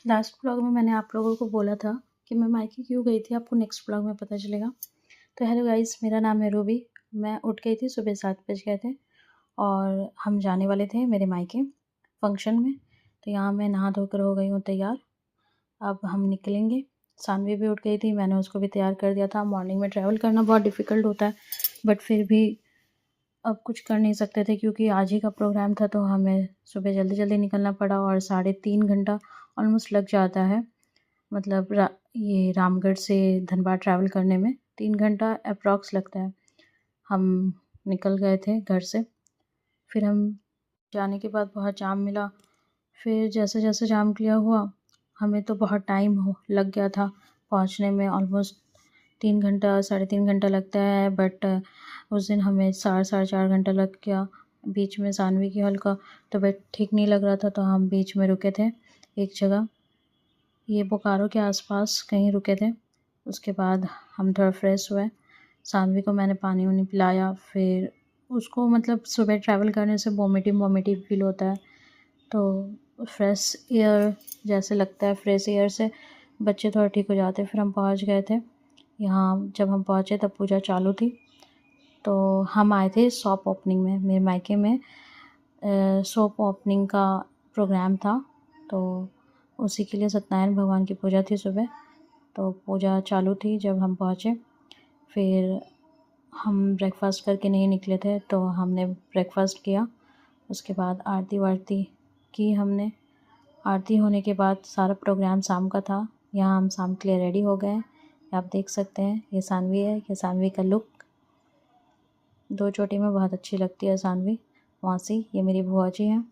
Last blog में मैंने आप लोगों को बोला था कि मैं मायके क्यों गई थी, आपको नेक्स्ट ब्लॉग में पता चलेगा। तो हेलो गाइस, मेरा नाम है रूबी। मैं उठ गई थी, सुबह 7 बज गए थे और हम जाने वाले थे मेरे मायके फंक्शन में। तो यहाँ मैं नहा धोकर हो गई हूँ तैयार। अब हम निकलेंगे। सानवी भी उठ गई थी, मैंने उसको भी तैयार कर दिया था। मॉर्निंग में ट्रैवल करना बहुत डिफ़िकल्ट होता है, बट फिर भी अब कुछ कर नहीं सकते थे क्योंकि आज ही का प्रोग्राम था, तो हमें सुबह जल्दी जल्दी निकलना पड़ा और 3.5 घंटा ऑलमोस्ट लग जाता है। मतलब ये रामगढ़ से धनबाद ट्रैवल करने में 3 घंटा अप्रॉक्स लगता है। हम निकल गए थे घर से। फिर हम जाने के बाद बहुत जाम मिला। फिर जैसे जैसे जाम क्लियर हुआ, हमें तो बहुत टाइम लग गया था पहुंचने में। ऑलमोस्ट 3 घंटा 3.5 घंटा लगता है, बट उस दिन हमें 4 घंटा लग गया। बीच में सानवी की हल्का तबीयत ठीक नहीं लग रहा था, तो हम बीच में रुके थे एक जगह, ये बोकारो के आसपास कहीं रुके थे। उसके बाद हम थोड़ा फ्रेश हुए। सानवी को मैंने पानी वानी पिलाया। फिर उसको मतलब सुबह ट्रैवल करने से वोमिटिंग फील होता है, तो फ्रेश एयर जैसे लगता है, फ्रेश एयर से बच्चे थोड़ा ठीक हो जाते हैं। फिर हम पहुंच गए थे यहाँ। जब हम पहुँचे तब पूजा चालू थी। तो हम आए थे शॉप ओपनिंग में, मेरे मायके में शॉप ओपनिंग का प्रोग्राम था, तो उसी के लिए सत्यनारायण भगवान की पूजा थी सुबह। तो पूजा चालू थी जब हम पहुँचे। फिर हम ब्रेकफ़ास्ट करके नहीं निकले थे, तो हमने ब्रेकफ़ास्ट किया। उसके बाद आरती वारती की हमने। आरती होने के बाद सारा प्रोग्राम शाम का था। यहाँ हम शाम के लिए रेडी हो गए। आप देख सकते हैं, ये सानवी है, ये सानवी का लुक 2 चोटी में बहुत अच्छी लगती है सानवी मौसी। ये मेरी बुआ जी हैं।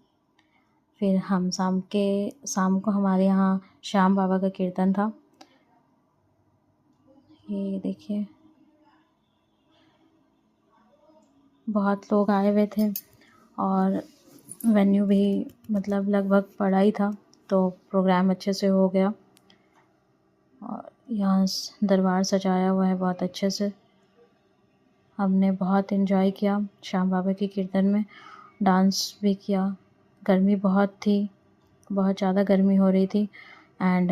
फिर हम शाम को हमारे यहाँ श्याम बाबा का कीर्तन था। ये देखिए, बहुत लोग आए हुए थे और वेन्यू भी मतलब लगभग बड़ा ही था, तो प्रोग्राम अच्छे से हो गया। और यहाँ दरबार सजाया हुआ है बहुत अच्छे से। हमने बहुत एंजॉय किया श्याम बाबा के कीर्तन में, डांस भी किया। गर्मी बहुत थी, बहुत ज़्यादा गर्मी हो रही थी एंड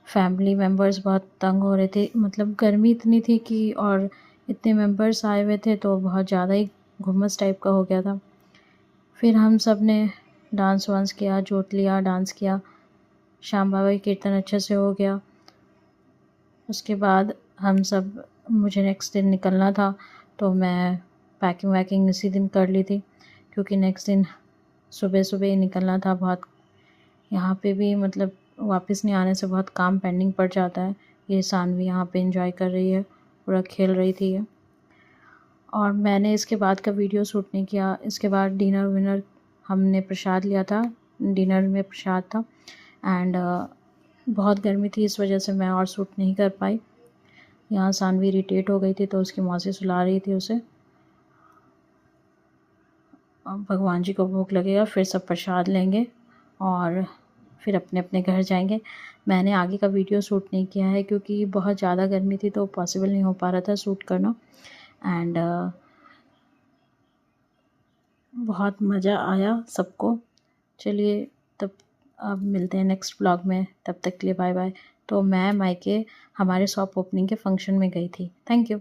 फैमिली मेम्बर्स बहुत तंग हो रहे थे। मतलब गर्मी इतनी थी कि, और इतने मेम्बर्स आए हुए थे, तो बहुत ज़्यादा ही घुम्मस टाइप का हो गया था। फिर हम सब ने डांस वांस किया, जोत लिया, डांस किया। श्याम बाबा की कीर्तन अच्छे से हो गया। उसके बाद मुझे नेक्स्ट दिन निकलना था, तो मैं पैकिंग वैकिंग इसी दिन कर ली थी क्योंकि नेक्स्ट दिन सुबह सुबह ही निकलना था। बहुत यहाँ पे भी मतलब वापस नहीं आने से बहुत काम पेंडिंग पड़ जाता है। ये सानवी यहाँ पे एंजॉय कर रही है, पूरा खेल रही थी ये। और मैंने इसके बाद का वीडियो शूट नहीं किया। इसके बाद डिनर विनर हमने प्रसाद लिया था, डिनर में प्रसाद था एंड बहुत गर्मी थी, इस वजह से मैं और शूट नहीं कर पाई। यहाँ सानवी इरिटेट हो गई थी, तो उसकी मौसी सुला रही थी उसे। भगवान जी को भोग लगेगा, फिर सब प्रसाद लेंगे और फिर अपने अपने घर जाएंगे। मैंने आगे का वीडियो शूट नहीं किया है क्योंकि बहुत ज़्यादा गर्मी थी, तो पॉसिबल नहीं हो पा रहा था शूट करना एंड बहुत मज़ा आया सबको। चलिए, तब अब मिलते हैं नेक्स्ट ब्लॉग में, तब तक के लिए बाय बाय। तो मैं मायके हमारे शॉप ओपनिंग के फंक्शन में गई थी। Thank you.